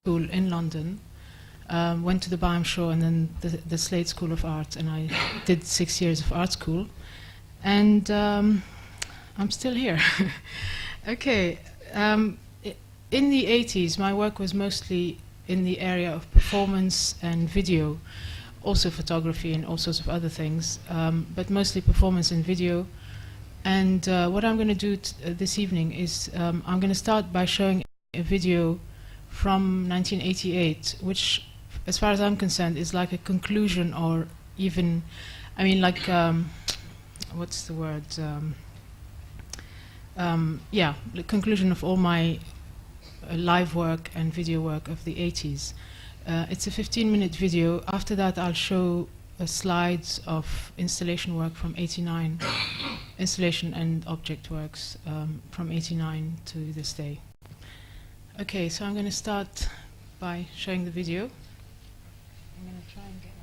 school in London, went to the Byam and then the Slade School of Art, and I did 6 years of art school, and I'm still here. Okay, in the 80s my work was mostly in the area of performance and video, also photography and all sorts of other things, but mostly performance and video. And what I'm going to do this evening is I'm going to start by showing a video from 1988, which, as far as I'm concerned, is like a conclusion, or even, I mean, like, what's the word? Yeah, the conclusion of all my live work and video work of the 80s. It's a 15-minute video. After that, I'll show slides of installation work from 89, installation and object works from 89 to this day. Okay, so I'm going to start by showing the video. I'm going to try and get it.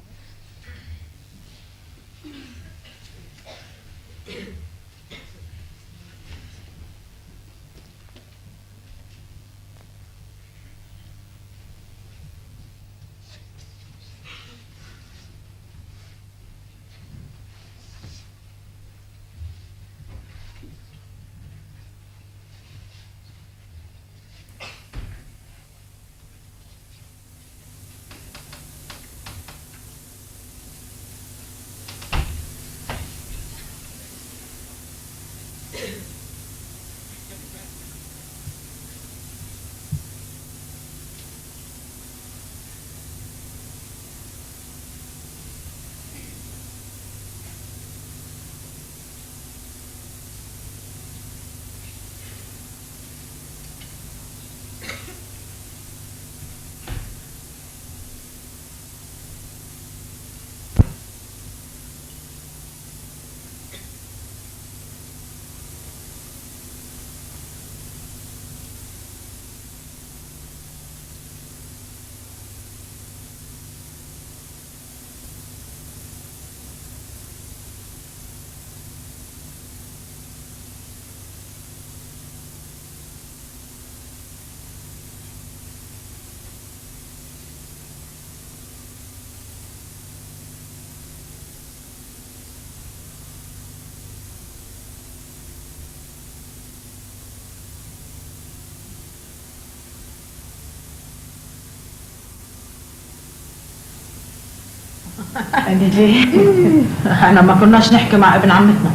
احنا ما كناش نحكي مع ابن عمتنا.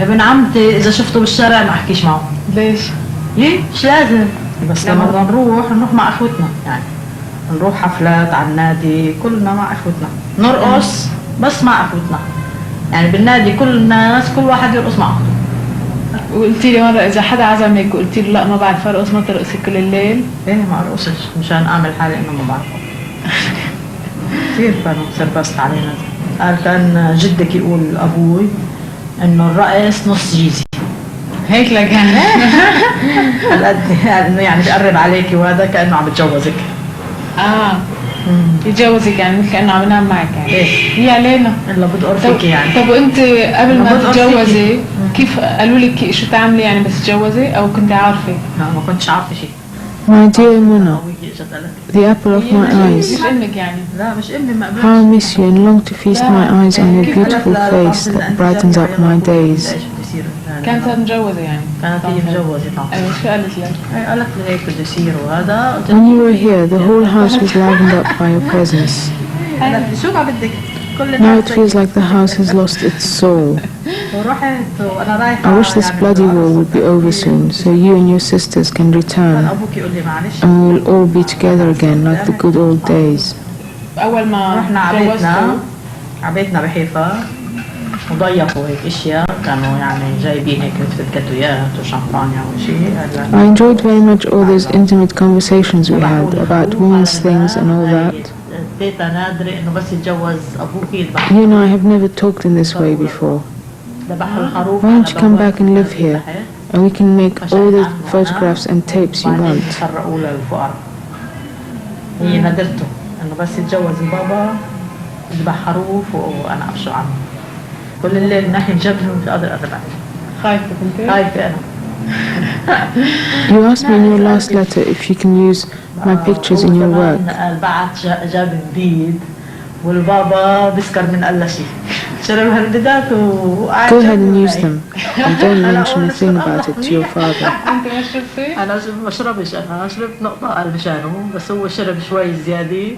ابن عمتي اذا شفته بالشارع ما احكيش معه. ليش؟ ليه؟ مش لازم. بس لما نروح مع اخوتنا، يعني نروح حفلات على النادي كلنا مع اخوتنا، نرقص بس مع اخوتنا. يعني بالنادي كل الناس كل واحد يرقص مع اخته. وقلتي لي مرة إذا حدا عزمك وقلتي له لا ما بعرف أرقص، ما ترقصي كل الليل؟ ايه ما ارقصش مشان اعمل حالي انه ما بعرف. كثير كانوا سربست علينا. قال كان جدك يقول ابوي انه الرقص نص جيزي. هيك لكان. هالقد يعني بقرب عليكي، وهذا كانه عم بتجوزك. يتجوزك يعني مثل كانه عم ينام معك يعني. ايه يا ليلى الا بدور فيكي يعني. طب وانت قبل ما تتجوزي كيف قالوا لك شو تعملي يعني بس تتجوزي، او كنت عارفه؟ لا ما كنتش عارفه شيء. My dear Mona, the apple of my eyes, how I miss you and long to feast my eyes on your beautiful face that brightens up my days. كانت متجوزة يعني؟ كانت هي متجوزة طبعا. أيوة شو قالت لك؟ قالت لي هيك بده يصير وهذا. When you were here, the whole house was livened up by your presence. قالت لي شو ما بدك؟ Now it feels like the house has lost its soul. I wish this bloody war would be over soon, so you and your sisters can return, and we will all be together again like the good old days. أول ما رحنا عبيتنا بحيفا وضيفوا هيك اشياء، كانوا يعني جايبين هيك مثل كاتويات وشامبانيا وشيء. I enjoyed very much all those intimate conversations we had about women's things and all that. You and I have never talked in this way before. Why don't you come back and live here, and we can make all the photographs and tapes you want. هي ندرته انه بس يتجوز البابا يذبح خروف وانا ابشع عنه. كل الليل من ناحيه الجبل مش قادر اقرب عليه. خايفة كنت؟ خايفة انا. You asked me in your last letter if you can use my pictures in your work. بعت جاب جديد والبابا بسكر من أقل شيء شرب هالبدات وقعد Go ahead and use them. And don't mention a thing about it to your father. أنا ما شربش أنا شربت نقطة أقل مشانه بس هو شرب شوي زيادة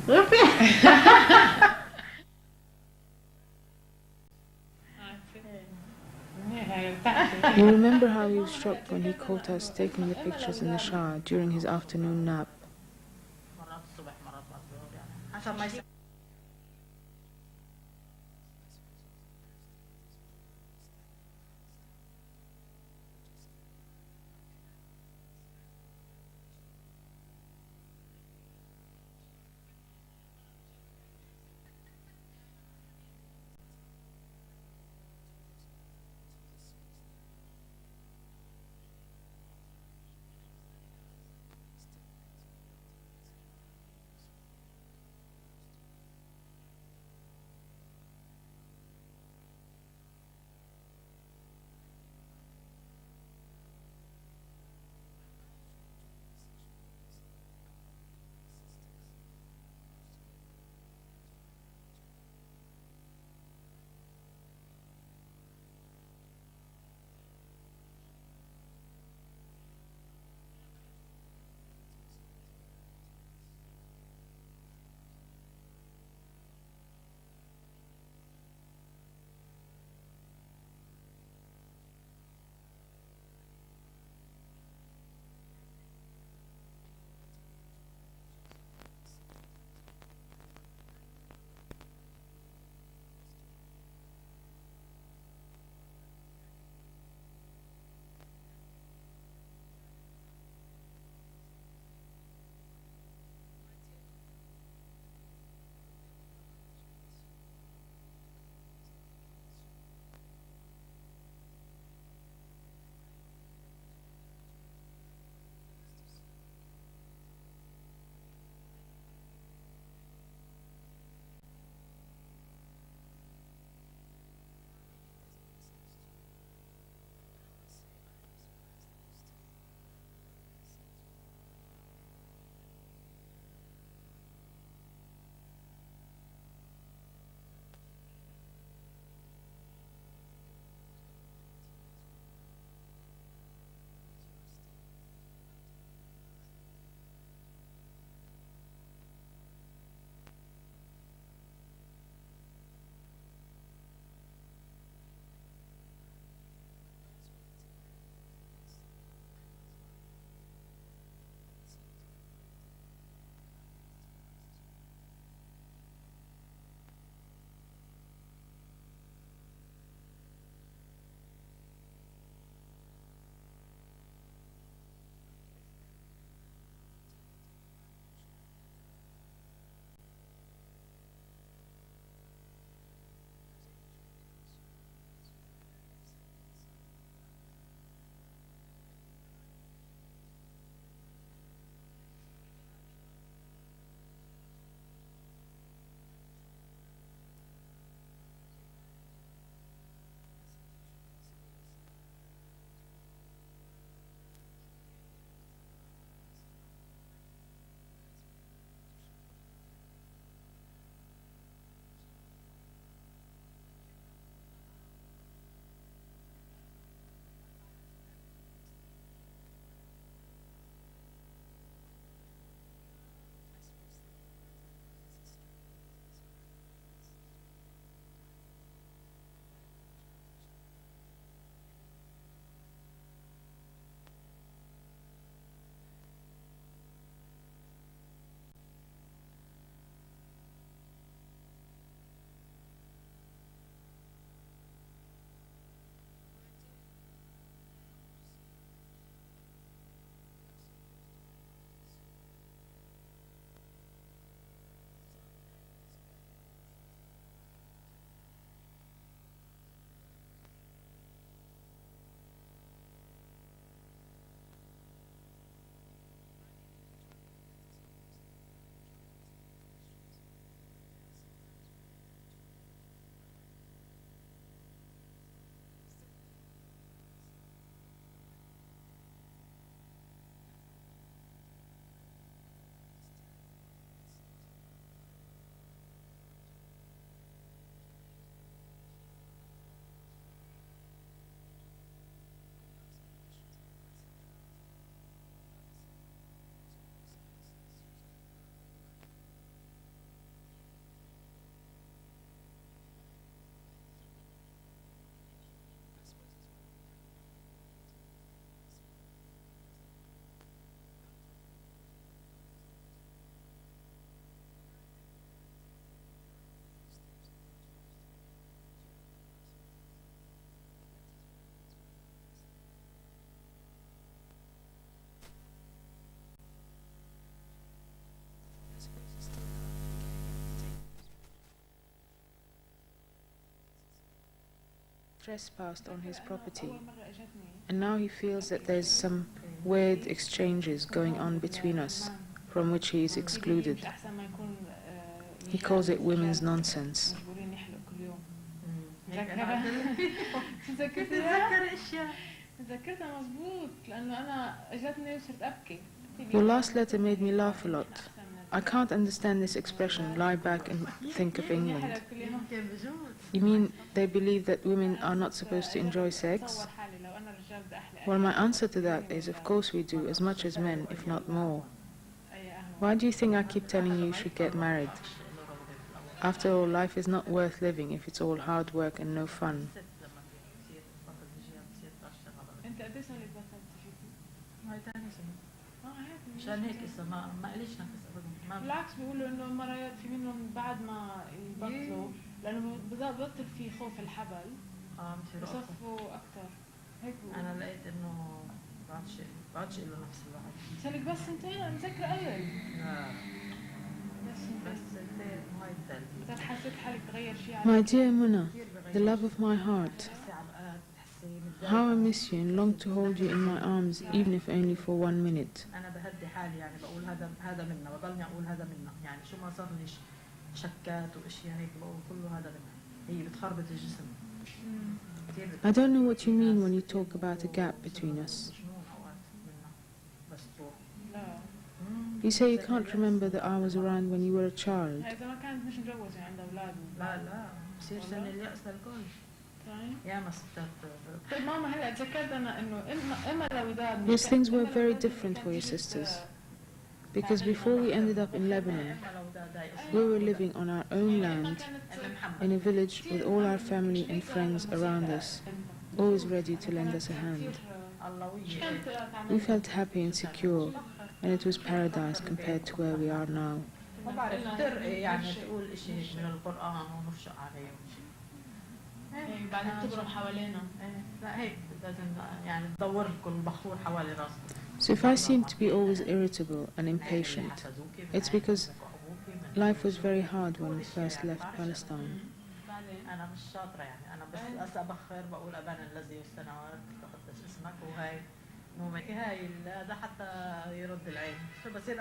غفي You remember how he was shocked when he caught us taking the pictures in the shower during his afternoon nap. trespassed on his property, and now he feels that there's some weird exchanges going on between us, from which he is excluded. He calls it women's nonsense. Your last letter made me laugh a lot. I can't understand this expression, lie back and think of England. You mean they believe that women are not supposed to enjoy sex? Well, my answer to that is, of course we do, as much as men, if not more. Why do you think I keep telling you should get married? After all, life is not worth living if it's all hard work and no fun. عشان هيك لسه ما قليشنا ما بالعكس بيقولوا انه المرأة في منهم بعد ما يبطلوا لانه ببطل في خوف الحبل بصفوا اكثر هيك انا لقيت انه بعدش له نفس الوعي سالك بس انت مذكرة قلل لا بس هاي الثالثة حسيت حالك تغير شيء My dear Mona, the love of my heart, how I miss you and long to hold you in my arms, even if only for 1 minute. أنا بهدي حالي يعني بقول هذا منا بضلني أقول هذا منا يعني شو ما صار لي شكات وأشياء هيك بقول كله هذا منا هي بتخربط الجسم. I don't know what you mean when you talk about a gap between us. You say you can't remember that I was around when you were a child. Yes, things were very different for your sisters. Because before we ended up in Lebanon, we were living on our own land, in a village with all our family and friends around us, always ready to lend us a hand. We felt happy and secure, and it was paradise compared to where we are now. So if I seem to be always irritable and impatient, it's because life was very hard when we first left Palestine.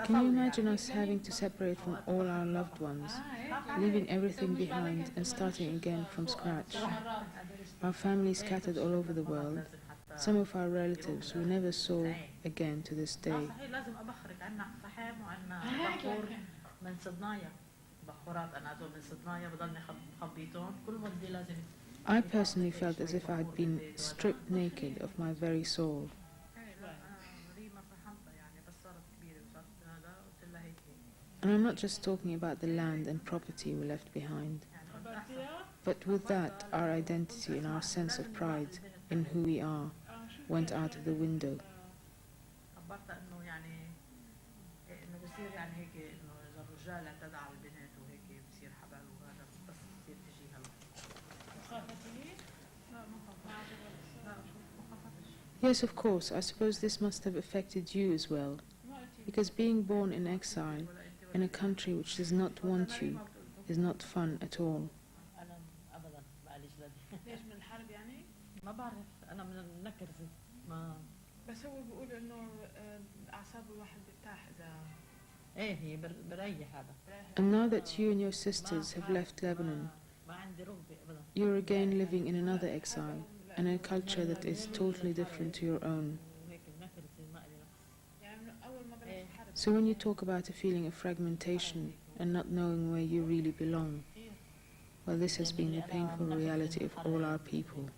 Can you imagine us having to separate from all our loved ones, leaving everything behind and starting again from scratch? Our family scattered all over the world. Some of our relatives we never saw again to this day. I personally felt as if I had been stripped naked of my very soul. And I'm not just talking about the land and property we left behind, but with that our identity and our sense of pride in who we are went out of the window. Yes, of course, I suppose this must have affected you as well, because being born in exile in a country which does not want you is not fun at all. بس هو بيقول انه اعصاب الواحد بترتاح اذا And now that you and your sisters have left Lebanon, you're again living in another exile, and a culture that is totally different to your own. So when you talk about a feeling of fragmentation and not knowing where you really belong, well, this has been the painful reality of all our people.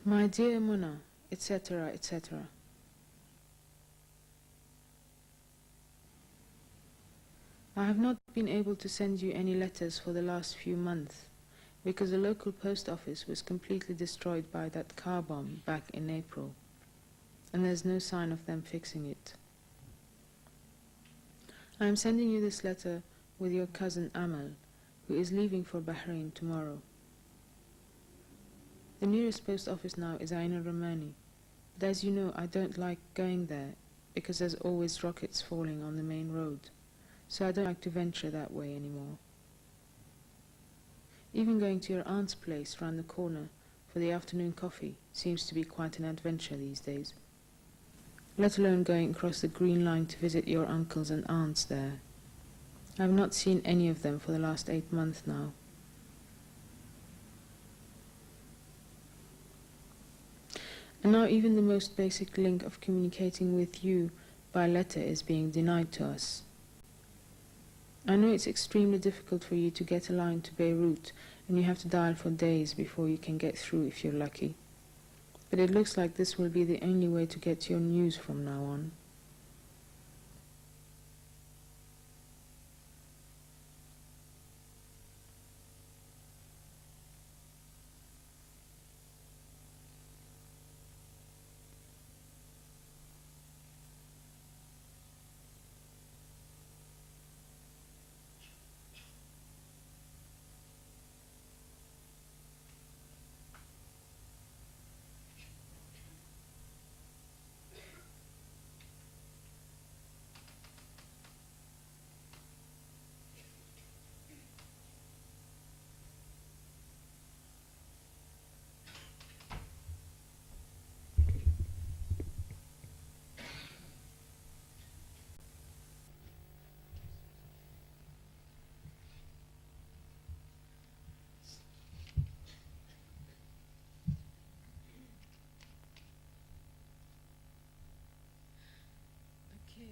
My dear Mona, etc., etc. I have not been able to send you any letters for the last few months because the local post office was completely destroyed by that car bomb back in April, and there's no sign of them fixing it. I am sending you this letter with your cousin Amal, who is leaving for Bahrain tomorrow. The nearest post office now is Ain al-Ramani, but as you know, I don't like going there because there's always rockets falling on the main road, so I don't like to venture that way anymore. Even going to your aunt's place round the corner for the afternoon coffee seems to be quite an adventure these days, let alone going across the Green Line to visit your uncles and aunts there. I have not seen any of them for the last 8 months now. And now even the most basic link of communicating with you by letter is being denied to us. I know it's extremely difficult for you to get a line to Beirut, and you have to dial for days before you can get through if you're lucky. But it looks like this will be the only way to get your news from now on. Okay.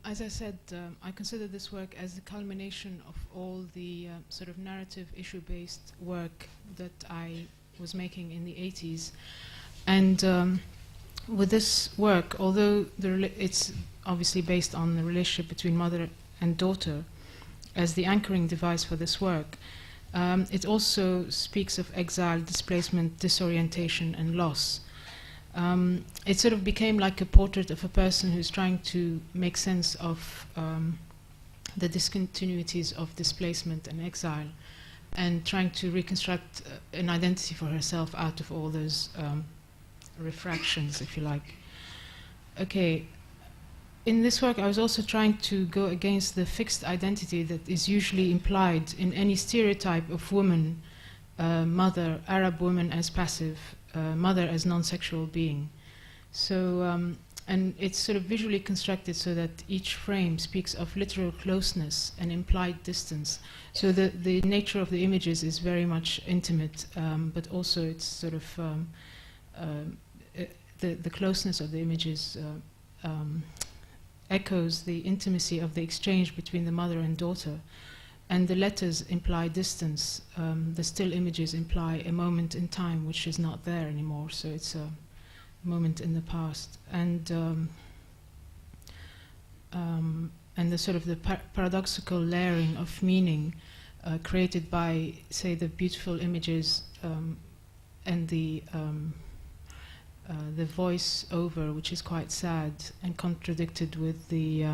As I said, I consider this work as the culmination of all the sort of narrative issue-based work that I was making in the 80s. And with this work, although it's obviously based on the relationship between mother and daughter as the anchoring device for this work, it also speaks of exile, displacement, disorientation, and loss. It sort of became like a portrait of a person who's trying to make sense of the discontinuities of displacement and exile, and trying to reconstruct an identity for herself out of all those refractions, if you like. Okay. In this work, I was also trying to go against the fixed identity that is usually implied in any stereotype of woman, mother, Arab woman as passive, mother as non-sexual being. So, and it's sort of visually constructed so that each frame speaks of literal closeness and implied distance. So the nature of the images is very much intimate, but also it's sort of the closeness of the images echoes the intimacy of the exchange between the mother and daughter, and the letters imply distance. The still images imply a moment in time which is not there anymore, so it's a moment in the past. And the sort of the paradoxical layering of meaning created by, say, the beautiful images and the voice over, which is quite sad and contradicted with the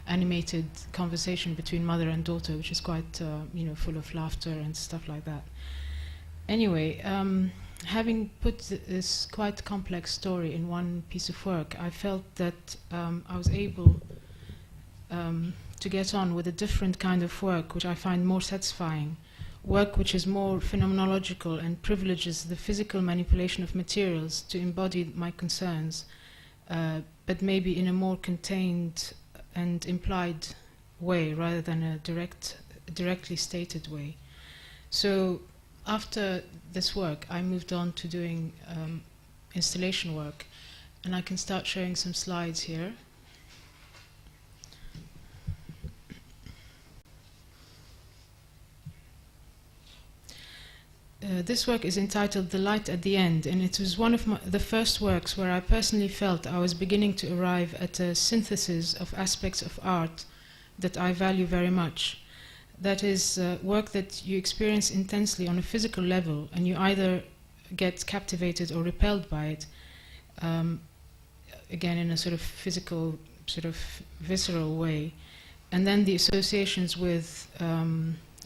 animated conversation between mother and daughter, which is quite full of laughter and stuff like that. Anyway, having put this quite complex story in one piece of work, I felt that I was able to get on with a different kind of work which I find more satisfying, work which is more phenomenological and privileges the physical manipulation of materials to embody my concerns, but maybe in a more contained and implied way rather than a directly stated way. So after this work, I moved on to doing installation work, and I can start showing some slides here. This work is entitled The Light at the End, and it was one of the first works where I personally felt I was beginning to arrive at a synthesis of aspects of art that I value very much. That is, work that you experience intensely on a physical level, and you either get captivated or repelled by it, again in a sort of physical, sort of visceral way. And then the associations with,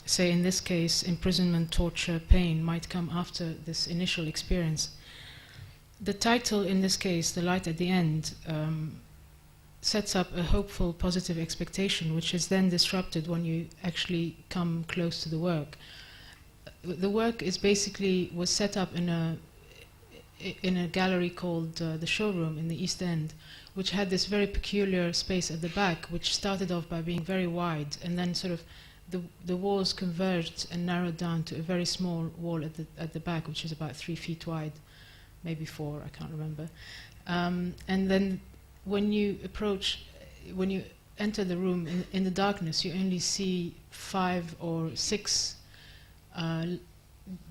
say in this case, imprisonment, torture, pain might come after this initial experience. The title in this case, The Light at the End, sets up a hopeful, positive expectation, which is then disrupted when you actually come close to the work. The work is was set up in a gallery called the Showroom in the East End, which had this very peculiar space at the back, which started off by being very wide, and then sort of the walls converged and narrowed down to a very small wall at the back, which is about 3 feet wide, maybe 4, I can't remember. And then when you enter the room in the darkness, you only see 5 or 6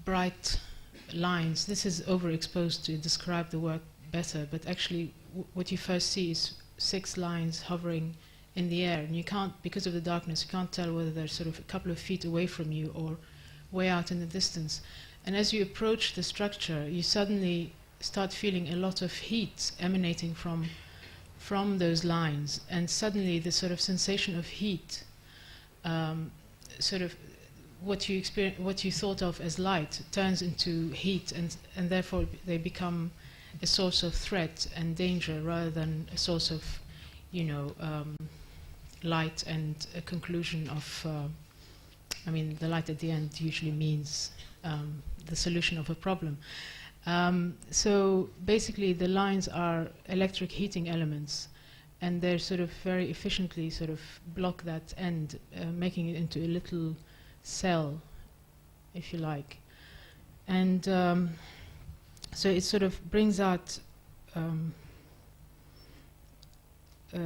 bright lines. This is overexposed to describe the work better, but actually what you first see is 6 lines hovering in the air, and you can't, because of the darkness, you can't tell whether they're sort of a couple of feet away from you or way out in the distance. And as you approach the structure, you suddenly start feeling a lot of heat emanating from those lines, and suddenly the sort of sensation of heat, sort of what you thought of as light turns into heat, and therefore they become a source of threat and danger rather than a source of, light and a conclusion of, the light at the end usually means the solution of a problem. So basically the lines are electric heating elements, and they're sort of very efficiently sort of block that end, making it into a little cell, if you like. And so it sort of brings out,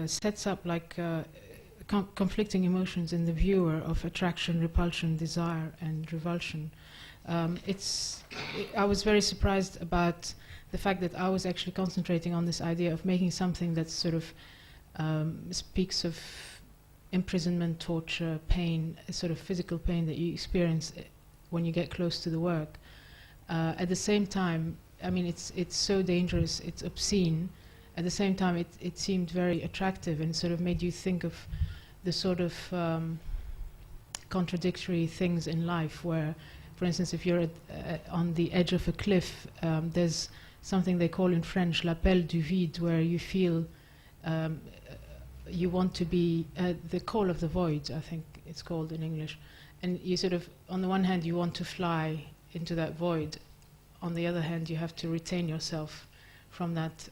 sets up like conflicting emotions in the viewer of attraction, repulsion, desire, and revulsion. I was very surprised about the fact that I was actually concentrating on this idea of making something that sort of speaks of imprisonment, torture, pain, a sort of physical pain that you experience when you get close to the work. At the same time, it's so dangerous, it's obscene. At the same time, it seemed very attractive and sort of made you think of the sort of contradictory things in life where, for instance, if you're on the edge of a cliff, there's something they call in French l'appel du vide, where you feel you want to be the call of the void, I think it's called in English. And you sort of, on the one hand, you want to fly into that void. On the other hand, you have to retain yourself from that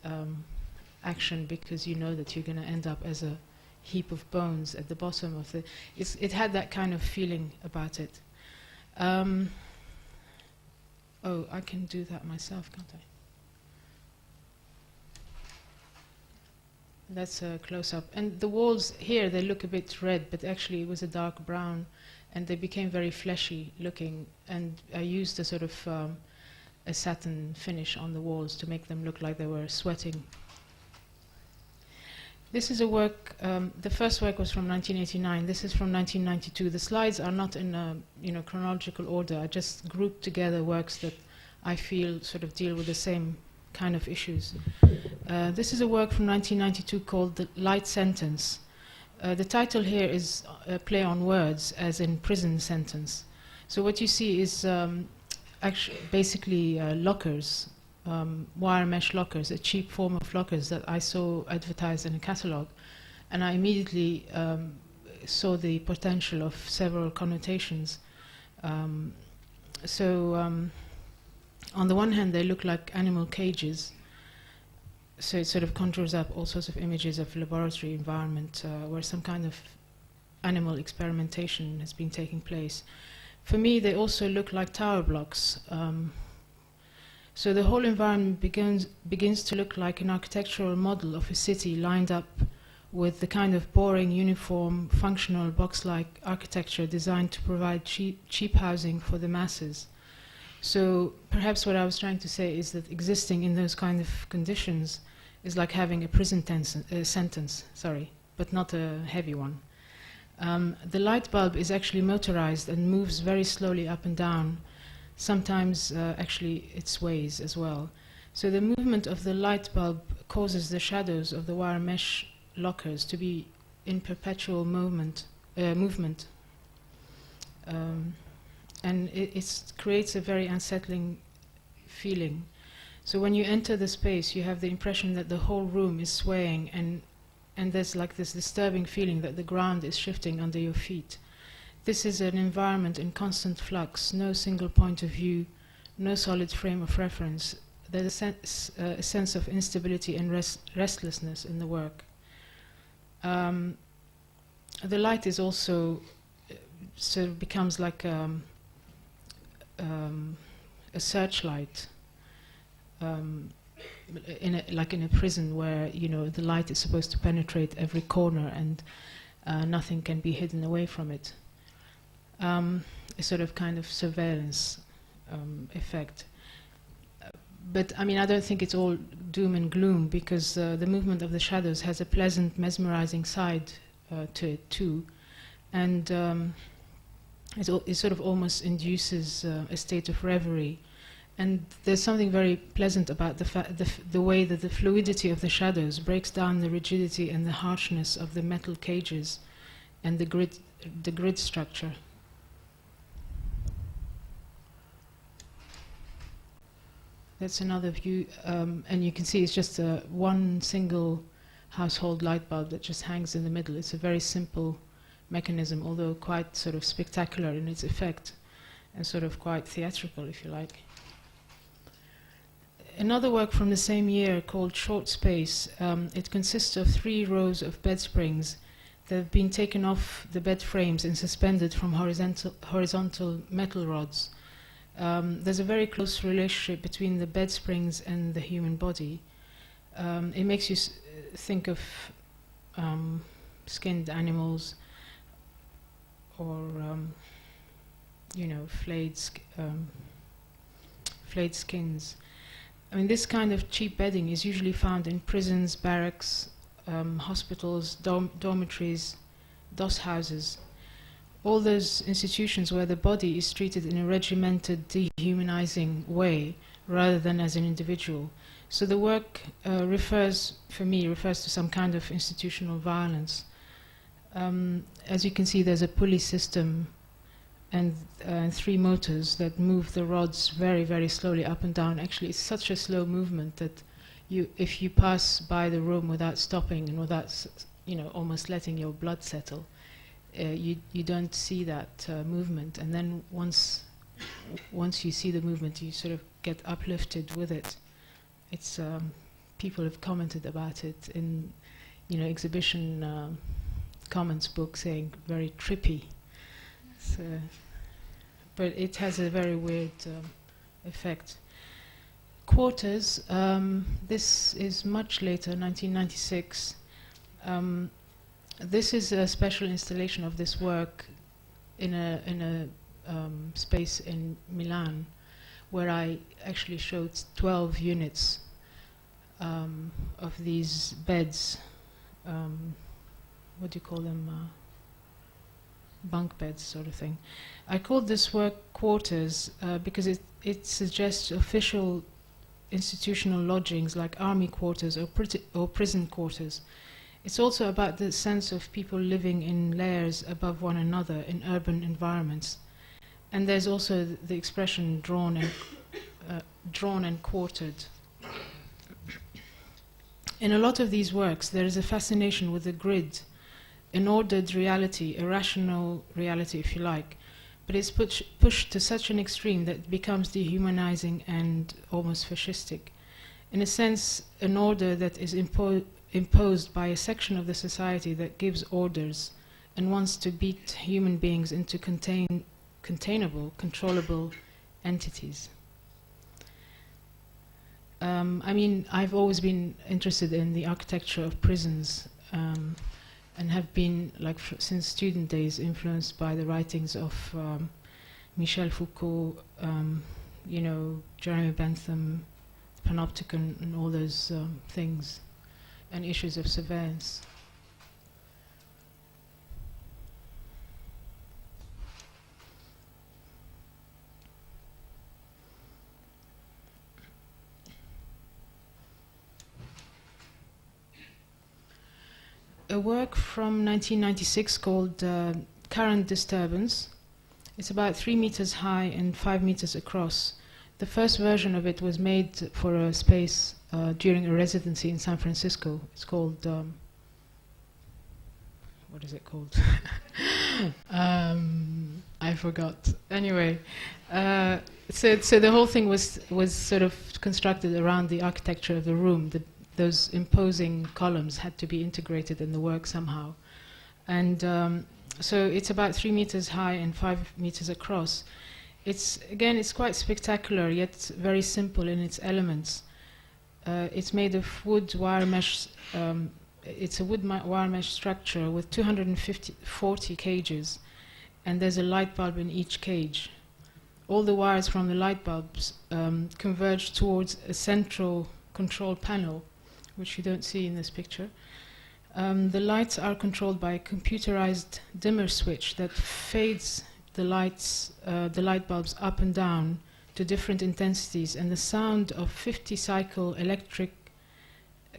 action, because you know that you're going to end up as a heap of bones at the bottom of the... It had that kind of feeling about it. Oh, I can do that myself, can't I? That's a close-up. And the walls here, they look a bit red, but actually it was a dark brown, and they became very fleshy looking, and I used a sort of a satin finish on the walls to make them look like they were sweating. This is a work, the first work was from 1989, this is from 1992. The slides are not in chronological order. I just grouped together works that I feel sort of deal with the same kind of issues. This is a work from 1992 called The Light Sentence. The title here is a play on words, as in prison sentence. So what you see is actually basically lockers, wire mesh lockers, a cheap form of lockers that I saw advertised in a catalogue, and I immediately saw the potential of several connotations. On the one hand, they look like animal cages, so it sort of conjures up all sorts of images of laboratory environment where some kind of animal experimentation has been taking place. For me, they also look like tower blocks. So the whole environment begins to look like an architectural model of a city lined up with the kind of boring, uniform, functional, box-like architecture designed to provide cheap housing for the masses. So perhaps what I was trying to say is that existing in those kind of conditions is like having a prison sentence, but not a heavy one. The light bulb is actually motorized and moves very slowly up and down, sometimes actually it sways as well. So the movement of the light bulb causes the shadows of the wire mesh lockers to be in perpetual movement. And it creates a very unsettling feeling. So when you enter the space, you have the impression that the whole room is swaying, and there's like this disturbing feeling that the ground is shifting under your feet. This is an environment in constant flux, no single point of view, no solid frame of reference. There's a sense of instability and restlessness in the work. The light is also sort of becomes like a searchlight, like in a prison where the light is supposed to penetrate every corner and nothing can be hidden away from it. A sort of kind of surveillance effect. But I mean, I don't think it's all doom and gloom, because the movement of the shadows has a pleasant, mesmerizing side to it too, and it sort of almost induces a state of reverie. And there's something very pleasant about the way that the fluidity of the shadows breaks down the rigidity and the harshness of the metal cages and the grid structure. That's another view, and you can see it's just one single household light bulb that just hangs in the middle. It's a very simple mechanism, although quite sort of spectacular in its effect, and sort of quite theatrical, if you like. Another work from the same year called Short Space, it consists of 3 rows of bed springs that have been taken off the bed frames and suspended from horizontal metal rods. There's a very close relationship between the bed springs and the human body. It makes you think of skinned animals, or flayed skins. I mean, this kind of cheap bedding is usually found in prisons, barracks, hospitals, dormitories, doss houses. All those institutions where the body is treated in a regimented, dehumanizing way rather than as an individual. So the work refers to some kind of institutional violence. As you can see, there's a pulley system and 3 motors that move the rods very, very slowly up and down. Actually, it's such a slow movement that if you pass by the room without stopping and without, almost letting your blood settle, you don't see that movement. And then once you see the movement, you sort of get uplifted with it. It's people have commented about it in, exhibition comments book, saying very trippy. So, but it has a very weird effect. Quarters. This is much later, 1996. This is a special installation of this work in a space in Milan, where I actually showed 12 units of these beds. What do you call them? Bunk beds, sort of thing. I called this work Quarters because it suggests official institutional lodgings like army quarters or prison quarters. It's also about the sense of people living in layers above one another in urban environments. And there's also the expression drawn and quartered. In a lot of these works, there is a fascination with the grid, an ordered reality, a rational reality, if you like, but it's pushed to such an extreme that it becomes dehumanizing and almost fascistic. In a sense, an order that is imposed by a section of the society that gives orders and wants to beat human beings into containable, controllable entities. I mean, I've always been interested in the architecture of prisons, and have been, since student days, influenced by the writings of Michel Foucault, Jeremy Bentham, Panopticon, and all those things, and issues of surveillance. a work from 1996 called Current Disturbance. It's about 3 meters high and 5 meters across. The first version of it was made for a space during a residency in San Francisco. It's called, what is it called? I forgot. Anyway, so the whole thing was sort of constructed around the architecture of the room. Those imposing columns had to be integrated in the work somehow. And so it's about 3 meters high and 5 meters across. It's quite spectacular, yet very simple in its elements. It's made of wood wire mesh. It's a wood wire mesh structure with 240 cages, and there's a light bulb in each cage. All the wires from the light bulbs converge towards a central control panel, which you don't see in this picture. The lights are controlled by a computerized dimmer switch that fades the light bulbs up and down to different intensities, and the sound of 50 cycle electric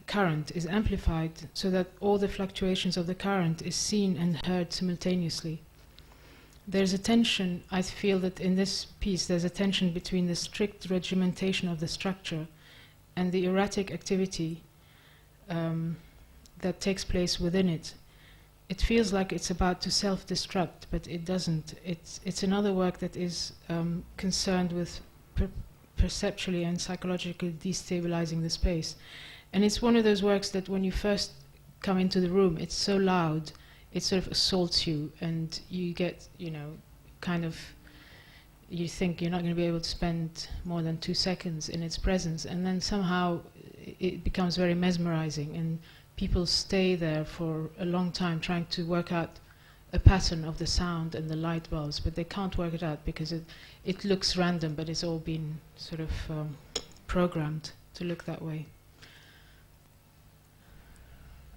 current is amplified so that all the fluctuations of the current is seen and heard simultaneously. There's a tension, I feel that in this piece there's a tension between the strict regimentation of the structure and the erratic activity that takes place within it. It feels like it's about to self-destruct, but it doesn't. It's another work that is concerned with perceptually and psychologically destabilizing the space. And it's one of those works that when you first come into the room, it's so loud, it sort of assaults you, and you get, you think you're not going to be able to spend more than 2 seconds in its presence, and then somehow it becomes very mesmerizing, and people stay there for a long time trying to work out a pattern of the sound and the light bulbs, but they can't work it out because it looks random, but it's all been sort of programmed to look that way.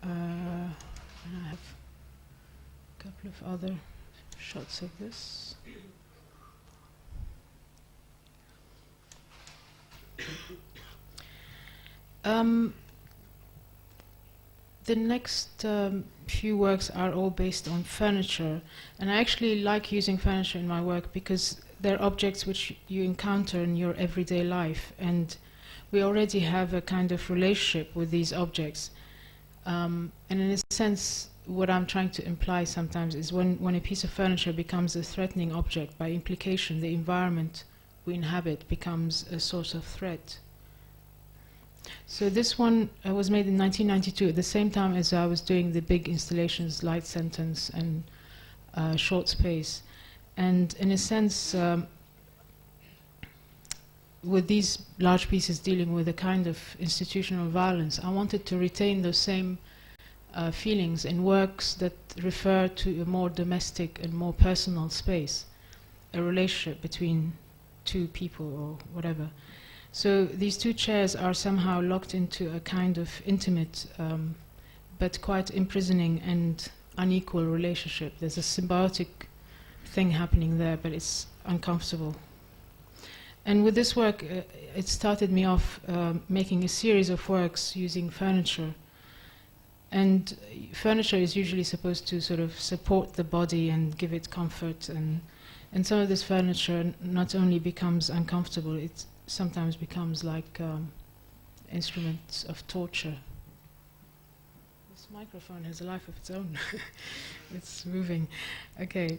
And I have a couple of other shots of this. The next few works are all based on furniture, and I actually like using furniture in my work because they're objects which you encounter in your everyday life, and we already have a kind of relationship with these objects. And in a sense, what I'm trying to imply sometimes is when a piece of furniture becomes a threatening object, by implication, the environment we inhabit becomes a source of threat. So this one was made in 1992, at the same time as I was doing the big installations, Light Sentence and Short Space. And in a sense, with these large pieces dealing with a kind of institutional violence, I wanted to retain those same feelings in works that refer to a more domestic and more personal space, a relationship between two people or whatever. So these two chairs are somehow locked into a kind of intimate but quite imprisoning and unequal relationship. There's a symbiotic thing happening there, but it's uncomfortable. And with this work, it started me off making a series of works using furniture. And furniture is usually supposed to sort of support the body and give it comfort. And some of this furniture not only becomes uncomfortable, it sometimes becomes like instruments of torture. This microphone has a life of its own. It's moving. Okay,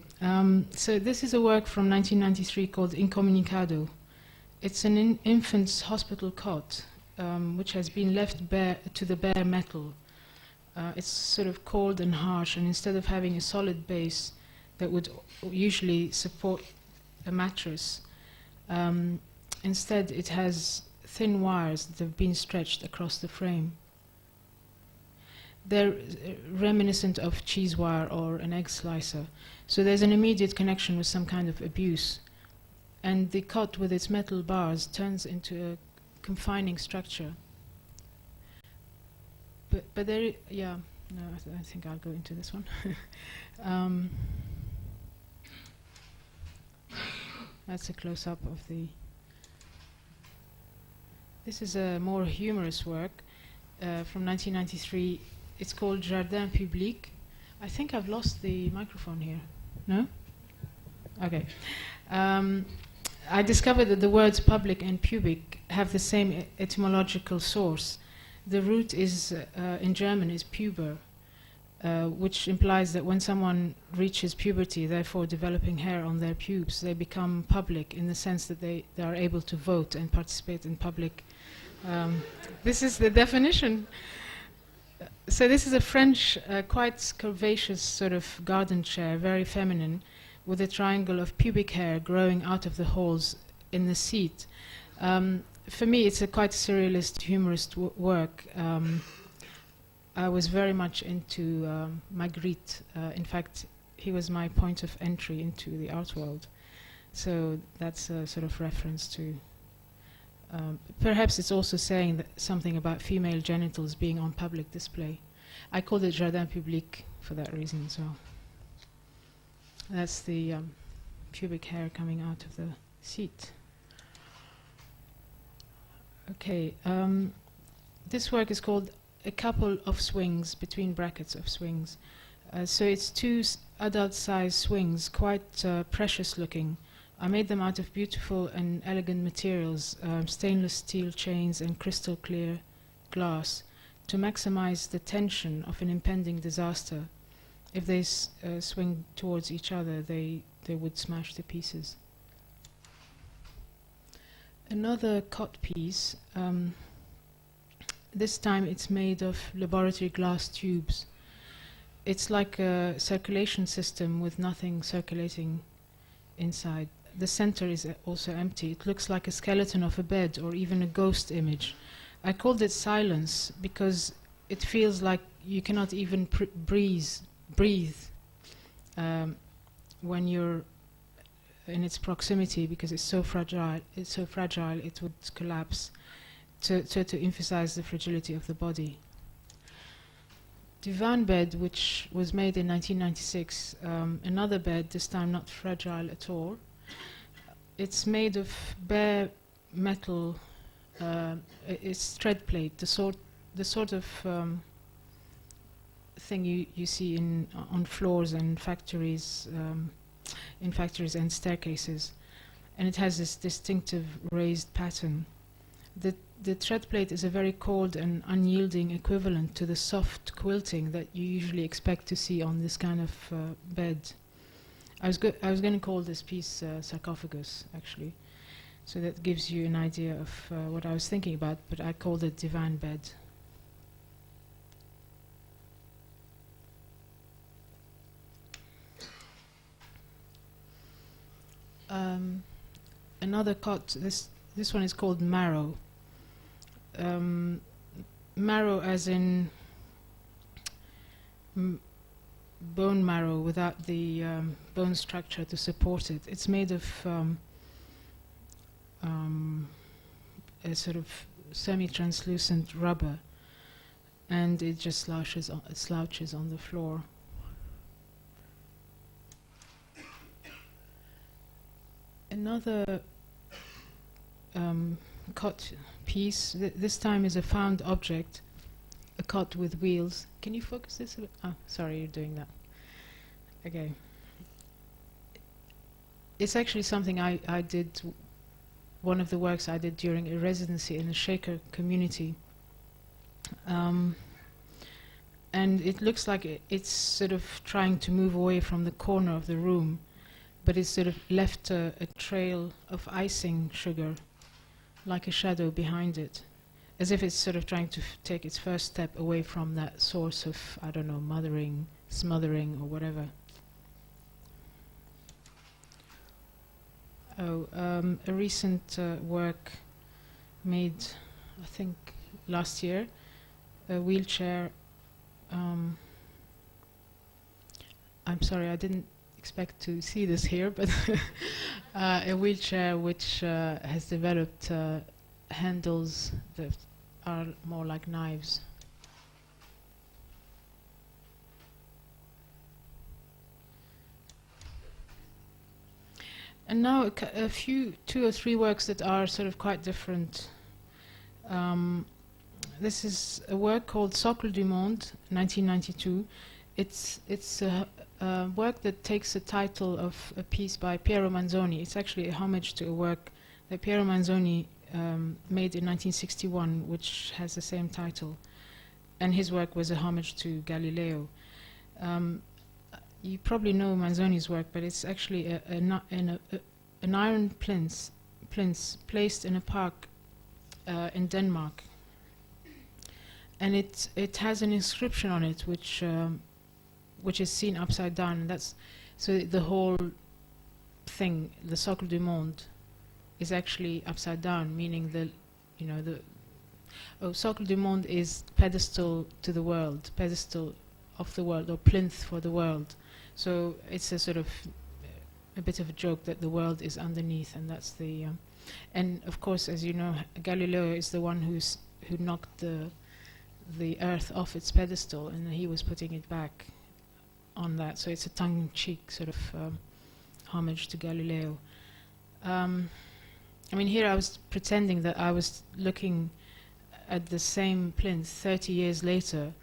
so this is a work from 1993 called Incommunicado. It's an infant's hospital cot, which has been left bare to the bare metal. It's sort of cold and harsh, and instead of having a solid base that would usually support a mattress, instead it has thin wires that have been stretched across the frame. They're reminiscent of cheese wire or an egg slicer, so there's an immediate connection with some kind of abuse. And the cot with its metal bars turns into a confining structure. But there, yeah, no, I think I'll go into this one. That's a close-up of the... This is a more humorous work from 1993 it's called Jardin Publique. I think I've lost the microphone here. No? Okay. I discovered that the words public and pubic have the same etymological source. The root is, in German, is puber, which implies that when someone reaches puberty, therefore developing hair on their pubes, they become public in the sense that they are able to vote and participate in public. This is the definition. So this is a French, quite curvaceous sort of garden chair, very feminine, with a triangle of pubic hair growing out of the holes in the seat. For me, it's a quite surrealist, humorist work. I was very much into Magritte. In fact, he was my point of entry into the art world. So that's a sort of reference to... perhaps it's also saying that something about female genitals being on public display. I called it Jardin Publique for that reason as well. That's the pubic hair coming out of the seat. Okay, this work is called A Couple of Swings, between brackets of swings. So it's two adult-sized swings, quite precious looking. I made them out of beautiful and elegant materials, stainless steel chains and crystal clear glass, to maximize the tension of an impending disaster. If they swing towards each other, they would smash to pieces. Another cot piece, this time it's made of laboratory glass tubes. It's like a circulation system with nothing circulating inside. The center is also empty. It looks like a skeleton of a bed or even a ghost image. I called it silence because it feels like you cannot even breathe when you're in its proximity, because it's so fragile. It would collapse. To emphasize the fragility of the body. Divan bed, which was made in 1996, another bed, this time not fragile at all. It's made of bare metal. It's tread plate, the sort of thing you see on floors and factories, in factories and staircases, and it has this distinctive raised pattern. The tread plate is a very cold and unyielding equivalent to the soft quilting that you usually expect to see on this kind of bed. I was going to call this piece sarcophagus, actually, so that gives you an idea of what I was thinking about, but I called it divan bed. Another cot, this one is called Mero. Marrow as in bone marrow without the bone structure to support it. It's made of a sort of semi-translucent rubber, and it just slouches on the floor. Another cot piece, this time is a found object, a cot with wheels. Can you focus this a bit? Oh, sorry, you're doing that. Okay. It's actually something I did, one of the works I did during a residency in the Shaker community. And it looks like it's sort of trying to move away from the corner of the room, but it's sort of left a trail of icing sugar, like a shadow behind it, as if it's sort of trying to take its first step away from that source of, I don't know, mothering, smothering, or whatever. Oh, a recent work made, I think, last year, a wheelchair. I'm sorry, I didn't expect to see this here, but a wheelchair which has developed handles that are more like knives. And now a few, 2 or 3 works that are sort of quite different. this is a work called Socle du Monde, 1992. It's a work that takes the title of a piece by Piero Manzoni. It's actually a homage to a work that Piero Manzoni made in 1961, which has the same title. And his work was a homage to Galileo. You probably know Manzoni's work, but it's actually an iron plinth placed in a park in Denmark. And it has an inscription on it, which is seen upside down. And that's so the whole thing, the Socle du Monde, is actually upside down, meaning Socle du Monde is pedestal to the world, pedestal of the world, or plinth for the world. So it's a sort of a bit of a joke that the world is underneath, and that's the and of course, as you know, Galileo is the one who knocked the Earth off its pedestal, and he was putting it back on that. So it's a tongue-in-cheek sort of homage to Galileo. I mean, here I was pretending that I was looking at the same plinth 30 years later,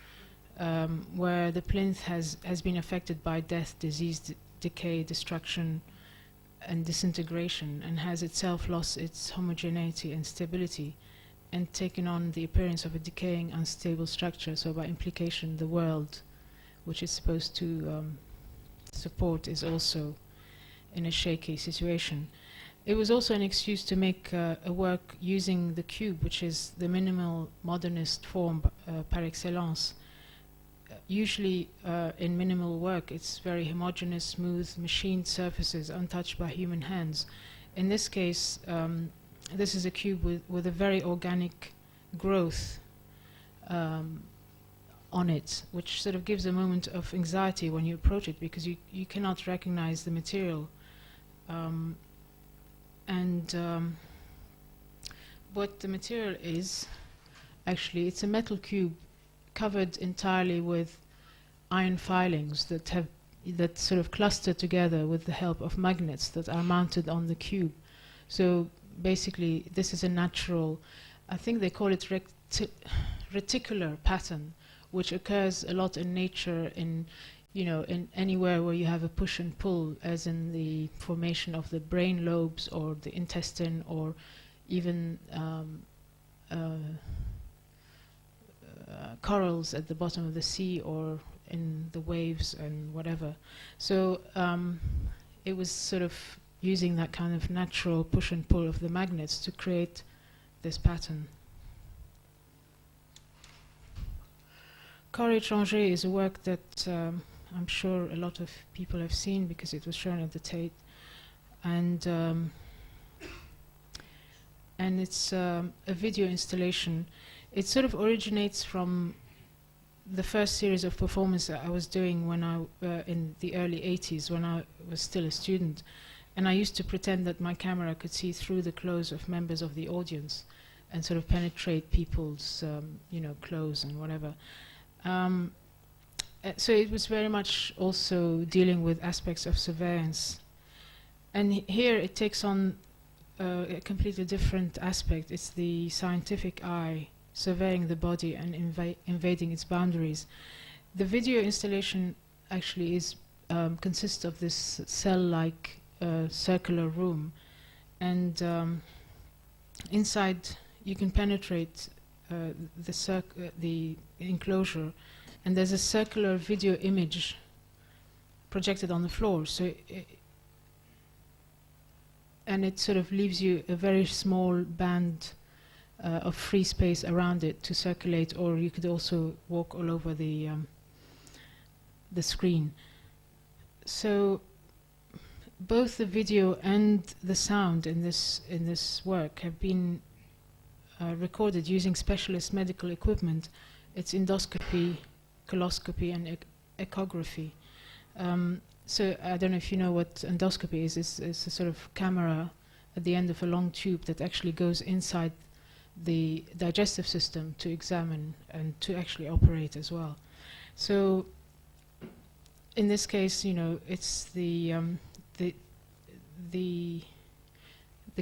where the plinth has been affected by death, disease, decay, destruction, and disintegration, and has itself lost its homogeneity and stability, and taken on the appearance of a decaying, unstable structure. So by implication, the world, which is supposed to support, is also in a shaky situation. It was also an excuse to make a work using the cube, which is the minimal modernist form par excellence. Usually in minimal work, it's very homogeneous, smooth, machined surfaces, untouched by human hands. In this case, this is a cube with a very organic growth on it, which sort of gives a moment of anxiety when you approach it, because you cannot recognize the material. What the material is, actually, it's a metal cube covered entirely with iron filings that sort of cluster together with the help of magnets that are mounted on the cube. So basically, this is a natural, I think they call it reticular pattern, which occurs a lot in nature, in anywhere where you have a push and pull, as in the formation of the brain lobes or the intestine, or even corals at the bottom of the sea, or in the waves and whatever. So it was sort of using that kind of natural push and pull of the magnets to create this pattern. Corps étranger is a work that I'm sure a lot of people have seen because it was shown at the Tate, and it's a video installation. It sort of originates from the first series of performances that I was doing when I in the early 80s, when I was still a student, and I used to pretend that my camera could see through the clothes of members of the audience and sort of penetrate people's clothes and whatever. So it was very much also dealing with aspects of surveillance. And here it takes on a completely different aspect. It's the scientific eye surveying the body and invading its boundaries. The video installation actually consists of this cell-like circular room, and inside you can penetrate the enclosure, and there's a circular video image projected on the floor. So and it sort of leaves you a very small band of free space around it to circulate, or you could also walk all over the screen. So both the video and the sound in this work have been recorded using specialist medical equipment. It's endoscopy, coloscopy, and echography. So I don't know if you know what endoscopy is. It's a sort of camera at the end of a long tube that actually goes inside the digestive system to examine and to actually operate as well. So in this case, it's the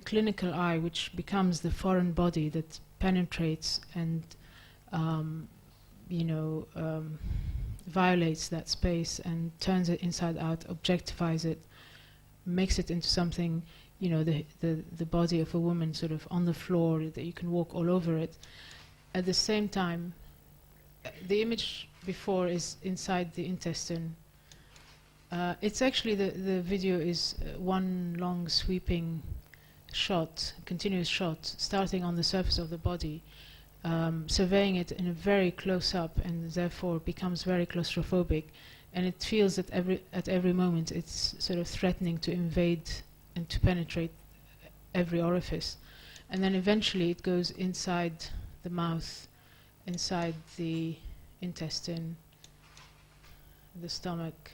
clinical eye which becomes the foreign body that penetrates and you know, violates that space and turns it inside out, objectifies it, makes it into something, you know, the body of a woman sort of on the floor that you can walk all over it. At the same time, the image before is inside the intestine. It's actually, the video is one long sweeping shot, continuous shot, starting on the surface of the body, surveying it in a very close up, and therefore becomes very claustrophobic, and it feels that at every moment it's sort of threatening to invade and to penetrate every orifice. And then eventually it goes inside the mouth, inside the intestine, the stomach,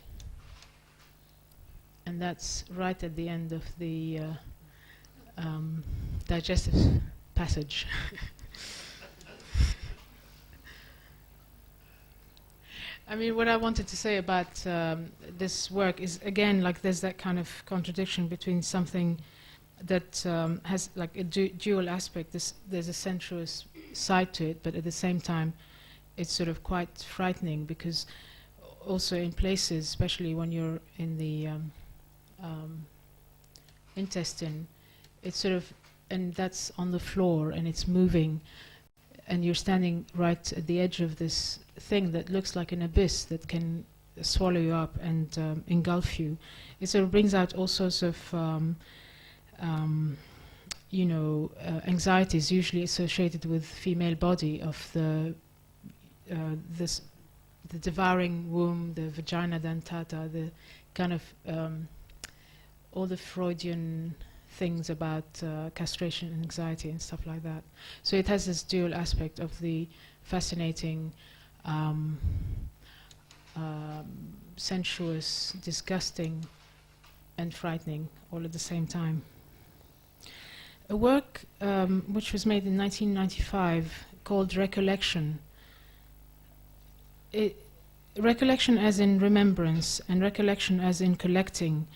and that's right at the end of the digestive passage. I mean, what I wanted to say about this work is, again, like there's that kind of contradiction between something that has like a dual aspect. There's a sensuous side to it, but at the same time it's sort of quite frightening, because also in places, especially when you're in the intestine, it's sort of, and that's on the floor and it's moving, and you're standing right at the edge of this thing that looks like an abyss that can swallow you up and engulf you. It sort of brings out all sorts of you know, anxieties usually associated with female body, of the devouring womb, the vagina dentata, the kind of all the Freudian things about castration and anxiety and stuff like that. So it has this dual aspect of the fascinating, sensuous, disgusting, and frightening all at the same time. A work which was made in 1995 called Recollection. Recollection as in remembrance, and recollection as in collecting.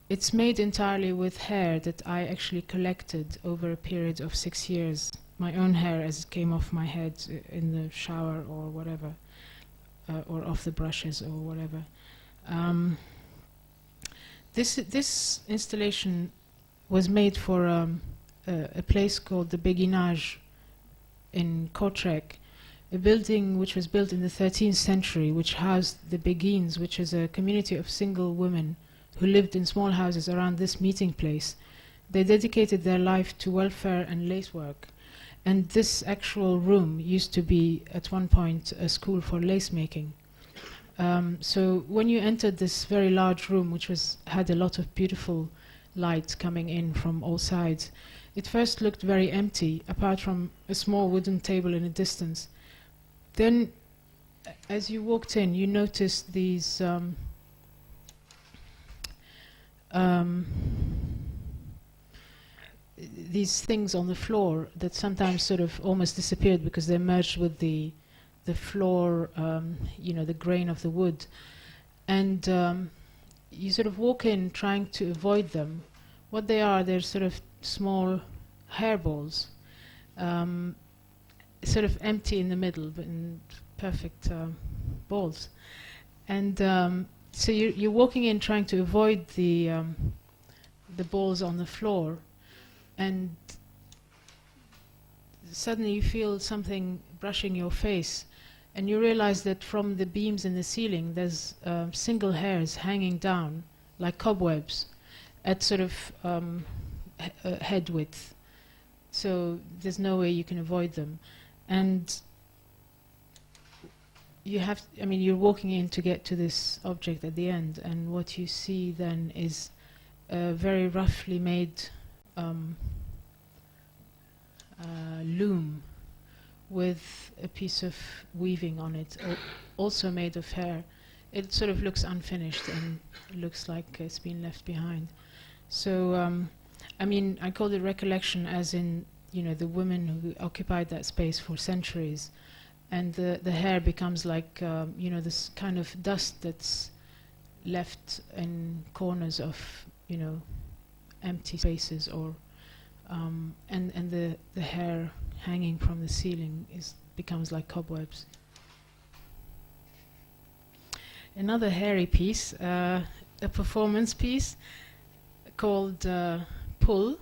It's made entirely with hair that I actually collected over a period of 6 years. My own hair as it came off my head in the shower or whatever, or off the brushes or whatever. This installation was made for a place called the Béguinage in Kortrijk, a building which was built in the 13th century, which housed the Beguines, which is a community of single women who lived in small houses around this meeting place. They dedicated their life to welfare and lace work. And this actual room used to be, at one point, a school for lace making. So when you entered this very large room, which had a lot of beautiful light coming in from all sides, it first looked very empty, apart from a small wooden table in a distance. Then, as you walked in, you noticed these things on the floor that sometimes sort of almost disappeared because they merged with the floor, you know, the grain of the wood. And you sort of walk in trying to avoid them. What they are, they're sort of small hairballs, sort of empty in the middle, but in perfect balls. And so you're walking in trying to avoid the balls on the floor, and suddenly you feel something brushing your face, and you realize that from the beams in the ceiling there's single hairs hanging down like cobwebs at sort of head width. So there's no way you can avoid them. And you have, I mean, you're walking in to get to this object at the end, and what you see then is a very roughly made loom with a piece of weaving on it, also made of hair. It sort of looks unfinished and looks like it's been left behind. So, I mean, I call it recollection as in, you know, the women who occupied that space for centuries. And the hair becomes like, you know, this kind of dust that's left in corners of, you know, empty spaces, or and the hair hanging from the ceiling is becomes like cobwebs. Another hairy piece, a performance piece called Pull.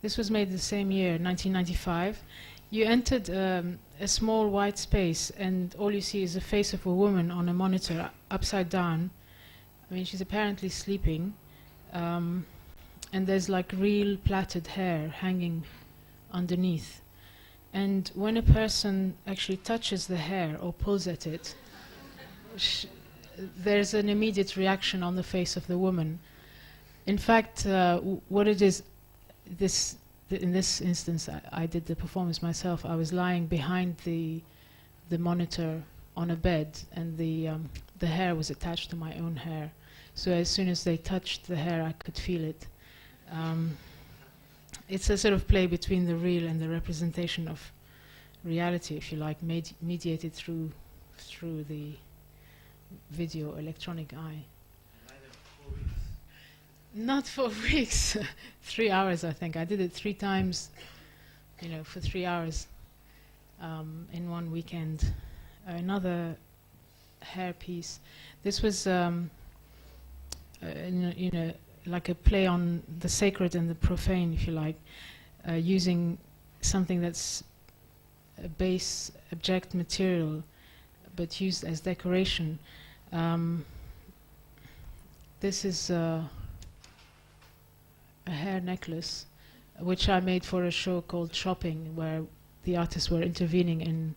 This was made the same year, 1995. You entered a small white space, and all you see is the face of a woman on a monitor, upside down. I mean, she's apparently sleeping, and there's like real plaited hair hanging underneath. And when a person actually touches the hair or pulls at it, there's an immediate reaction on the face of the woman. In fact, what it is, in this instance, I did the performance myself. I was lying behind the monitor on a bed, and the hair was attached to my own hair. So as soon as they touched the hair, I could feel it. It's a sort of play between the real and the representation of reality, if you like, mediated through the video electronic eye. Not 4 weeks, 3 hours, I think. I did it 3 times, for 3 hours in one weekend. Another hair piece. This was, like a play on the sacred and the profane, if you like, using something that's a base object material, but used as decoration. This is a hair necklace, which I made for a show called Shopping, where the artists were intervening in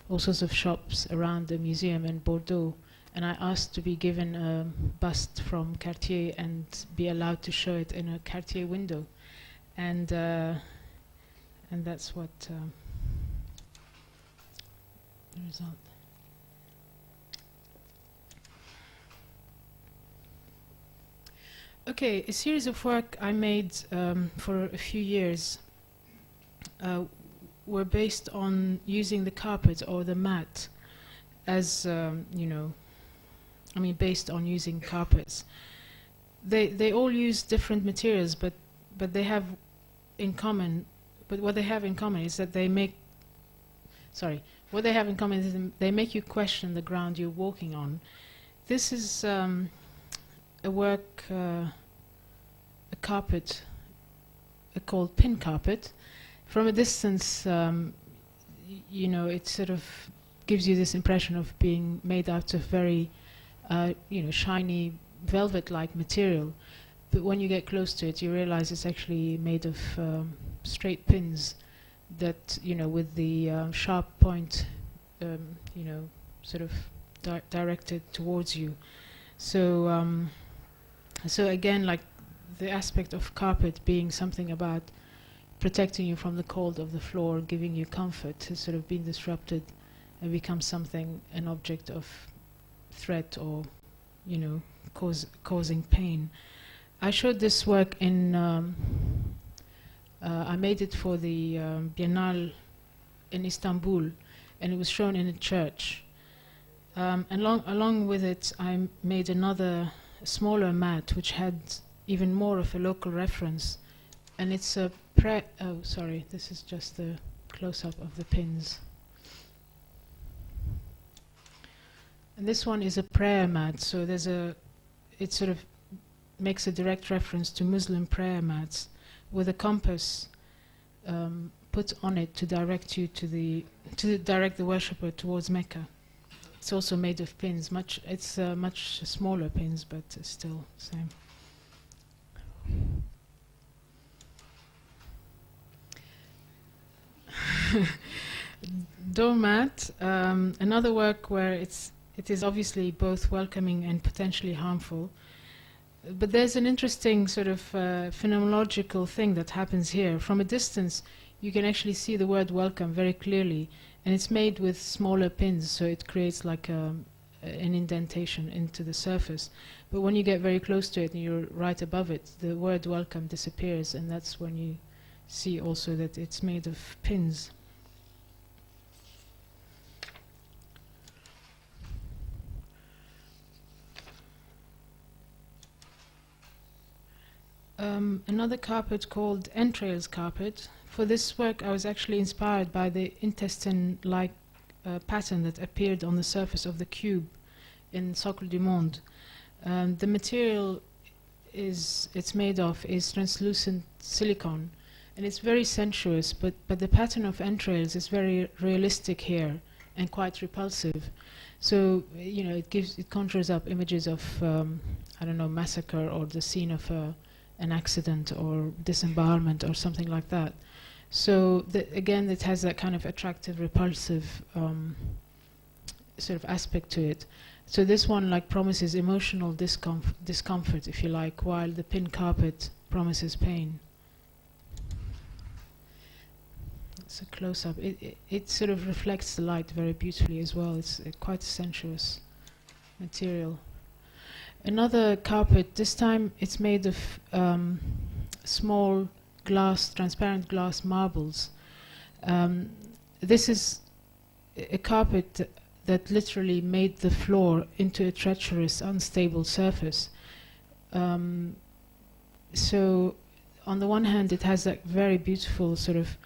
all sorts of shops around the museum in Bordeaux, and I asked to be given a bust from Cartier and be allowed to show it in a Cartier window, and that's what the result. Okay, a series of work I made for a few years were based on using the carpet or the mat as, based on using carpets. They all use different materials, but they have in common. But what they have in common is that they make. What they have in common is they make you question the ground you're walking on. This is a work, a carpet called pin carpet. From a distance, it sort of gives you this impression of being made out of very, shiny velvet-like material. But when you get close to it, you realize it's actually made of straight pins that, with the sharp point, sort of directed towards you. So again, like the aspect of carpet being something about protecting you from the cold of the floor, giving you comfort, has sort of been disrupted and become something, an object of threat or, causing pain. I showed this work in, I made it for the Biennale in Istanbul, and it was shown in a church. Along with it, I made another smaller mat, which had even more of a local reference, and it's a this is just the close-up of the pins. And this one is a prayer mat, so it sort of makes a direct reference to Muslim prayer mats with a compass put on it to direct you to direct the worshipper towards Mecca. It's also made of pins. It's much smaller pins, but still same. Doormat, another work where it is obviously both welcoming and potentially harmful. But there's an interesting sort of phenomenological thing that happens here. From a distance, you can actually see the word welcome very clearly, and it's made with smaller pins, so it creates like an indentation into the surface. But when you get very close to it and you're right above it, the word welcome disappears, and that's when you see also that it's made of pins. another carpet called Entrails Carpet. For this work, I was actually inspired by the intestine-like pattern that appeared on the surface of the cube in Socle du Monde. The material it's made of is translucent silicone, and it's very sensuous, but the pattern of entrails is very realistic here and quite repulsive. So it conjures up images of I don't know, massacre, or the scene of an accident or disembowelment or something like that. So again, it has that kind of attractive, repulsive sort of aspect to it. So this one promises emotional discomfort, if you like, while the pin carpet promises pain. It's a close-up. It sort of reflects the light very beautifully as well. It's quite a sensuous material. Another carpet, this time it's made of small transparent glass marbles. This is a carpet that literally made the floor into a treacherous, unstable surface. So on the one hand, it has that very beautiful sort of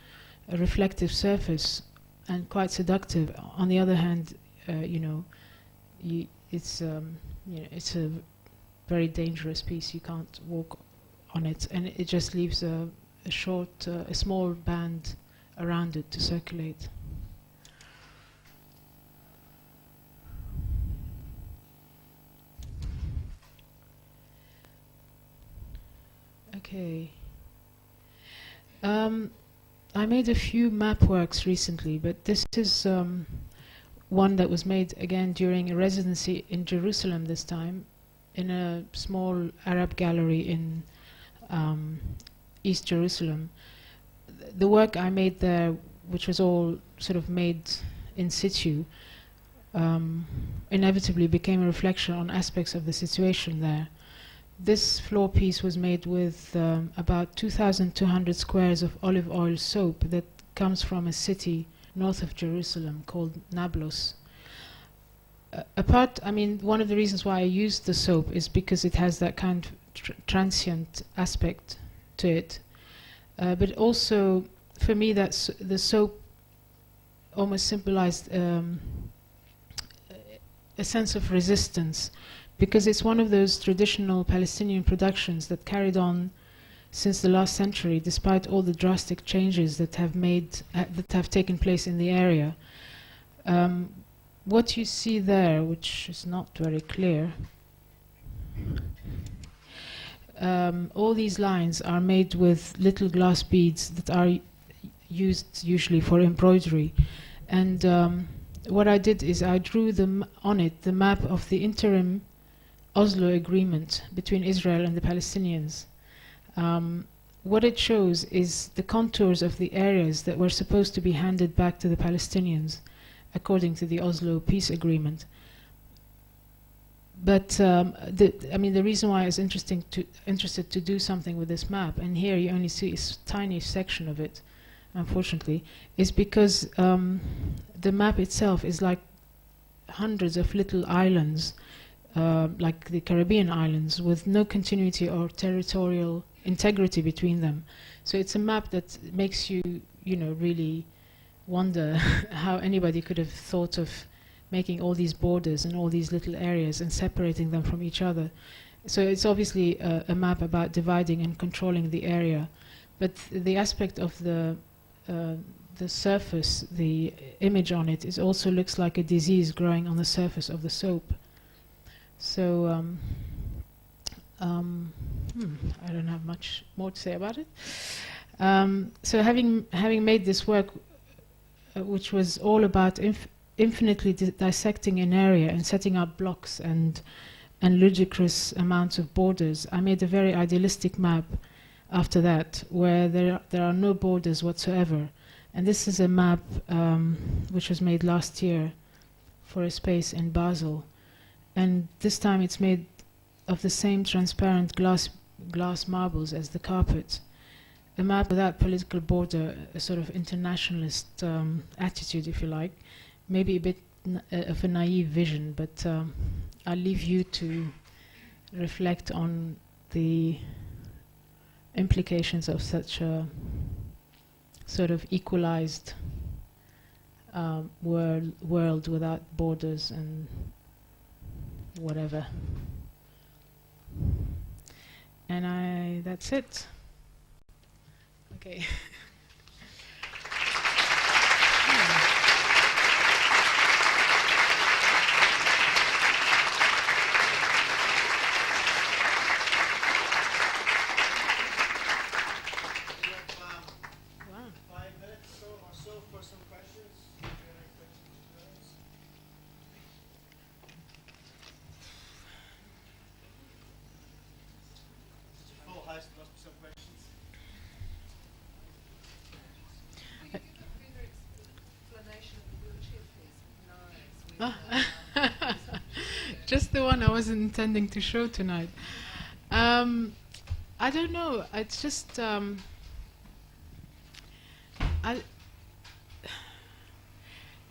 a reflective surface and quite seductive. On the other hand, it's a very dangerous piece. You can't walk on it, and it just leaves a small band around it to circulate. Okay. I made a few map works recently, but this is one that was made again during a residency in Jerusalem this time, in a small Arab gallery in East Jerusalem. The work I made there, which was all sort of made in situ, inevitably became a reflection on aspects of the situation there. This floor piece was made with about 2,200 squares of olive oil soap that comes from a city north of Jerusalem called Nablus. One of the reasons why I used the soap is because it has that kind of transient aspect to it. But also, for me, that's the soap almost symbolized a sense of resistance, because it's one of those traditional Palestinian productions that carried on since the last century, despite all the drastic changes that have taken place in the area. What you see there, which is not very clear, all these lines are made with little glass beads that are used usually for embroidery. And what I did is I drew on it the map of the Interim Oslo agreement between Israel and the Palestinians. What it shows is the contours of the areas that were supposed to be handed back to the Palestinians according to the Oslo peace agreement. But the reason why I was interested to do something with this map, and here you only see a tiny section of it, unfortunately, is because the map itself is like hundreds of little islands, like the Caribbean islands, with no continuity or territorial integrity between them. So it's a map that makes you, really wonder how anybody could have thought of making all these borders and all these little areas and separating them from each other. So it's obviously a map about dividing and controlling the area, but the aspect of the surface, the image on it, also looks like a disease growing on the surface of the soap. So I don't have much more to say about it. So having made this work, which was all about infinitely dissecting an area and setting up blocks and ludicrous amounts of borders, I made a very idealistic map after that, where there are no borders whatsoever. And this is a map which was made last year for a space in Basel. And this time it's made of the same transparent glass marbles as the carpet. A map without political border, a sort of internationalist attitude, if you like. Maybe a bit of a naive vision, but I'll leave you to reflect on the implications of such a sort of equalized world without borders and whatever. And that's it. Okay. Just the one I wasn't intending to show tonight. I don't know. It's just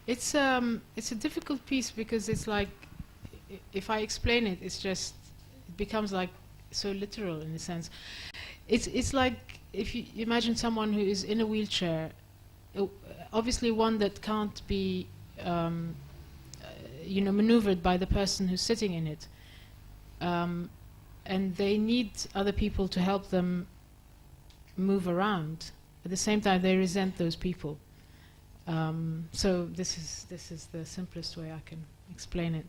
it's a difficult piece because it's like if I explain it, it becomes like so literal in a sense. It's like if you imagine someone who is in a wheelchair, obviously one that can't be maneuvered by the person who's sitting in it, and they need other people to help them move around. At the same time, they resent those people. So this is the simplest way I can explain it.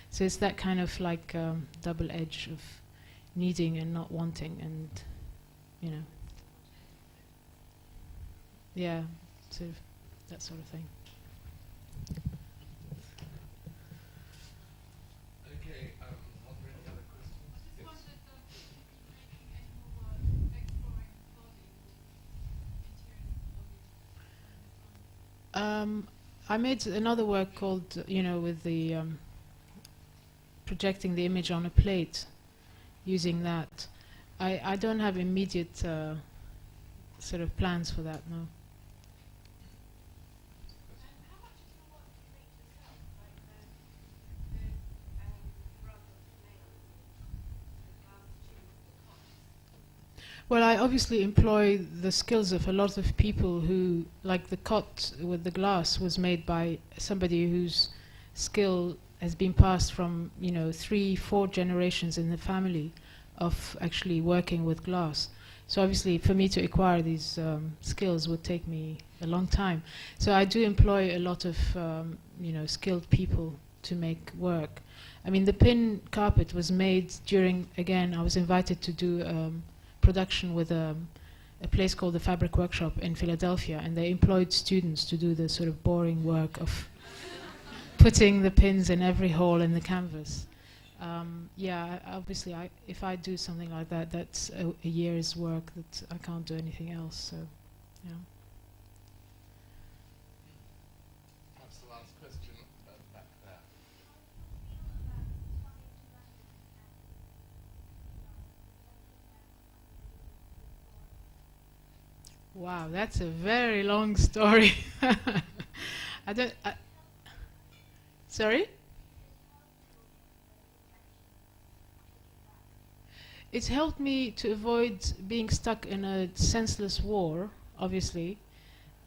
So it's that kind of like double edge of needing and not wanting, and yeah, sort of that sort of thing. Okay, are there any other questions? I just wondered if you're making any more work exploring body, interiors of bodies. I made another work called, with the projecting the image on a plate, using that. I don't have immediate sort of plans for that, no. Well, I obviously employ the skills of a lot of people who, like the cot with the glass was made by somebody whose skill has been passed from, 3-4 generations in the family of actually working with glass. So obviously for me to acquire these skills would take me a long time. So I do employ a lot of, skilled people to make work. I mean, the pin carpet was made during, again, I was invited to do production with a place called the Fabric Workshop in Philadelphia, and they employed students to do the sort of boring work of putting the pins in every hole in the canvas. Obviously, if I do something like that, that's a year's work that I can't do anything else. So, yeah. Perhaps the last question back there. Wow, that's a very long story. Sorry? It's helped me to avoid being stuck in a senseless war, obviously.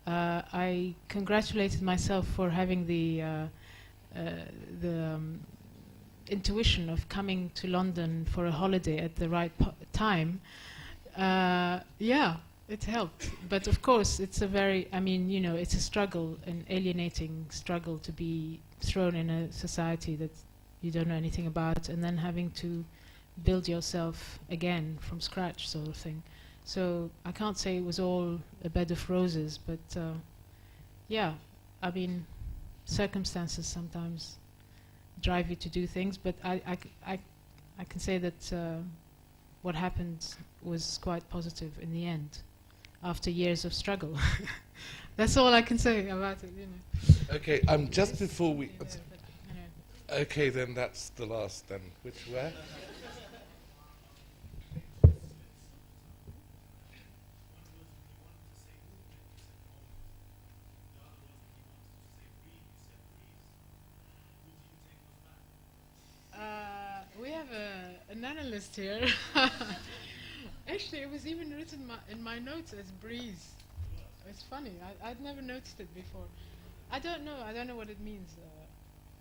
I congratulated myself for having the intuition of coming to London for a holiday at the right time. It helped. But of course, it's it's a struggle, an alienating struggle to be thrown in a society that you don't know anything about, and then having to build yourself again from scratch, sort of thing. So I can't say it was all a bed of roses, but circumstances sometimes drive you to do things, but I can say that what happened was quite positive in the end, after years of struggle. That's all I can say about it, Okay, just before we... Okay, then that's the last then. Where? We have an analyst here. Actually, it was even written in my notes as breeze. It's funny. I'd never noticed it before. I don't know. I don't know what it means.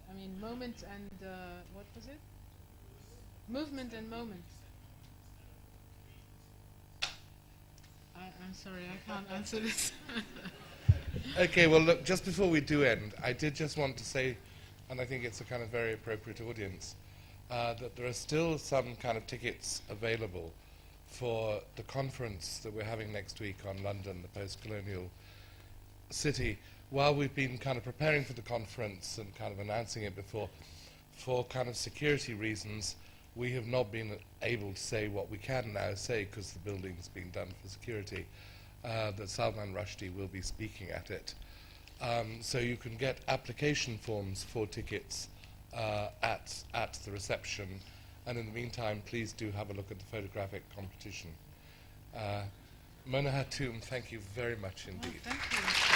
I mean, moment and what was it? Movement and moment. I'm sorry, I can't answer this. Okay, well, look, just before we do end, I did just want to say, and I think it's a kind of very appropriate audience, that there are still some kind of tickets available for the conference that we're having next week on London, the post-colonial city. While we've been kind of preparing for the conference and kind of announcing it before, for kind of security reasons, we have not been able to say what we can now say because the building's been done for security, that Salman Rushdie will be speaking at it. So you can get application forms for tickets at the reception, and in the meantime, please do have a look at the photographic competition. Mona Hatoum, thank you very much indeed. Thank you.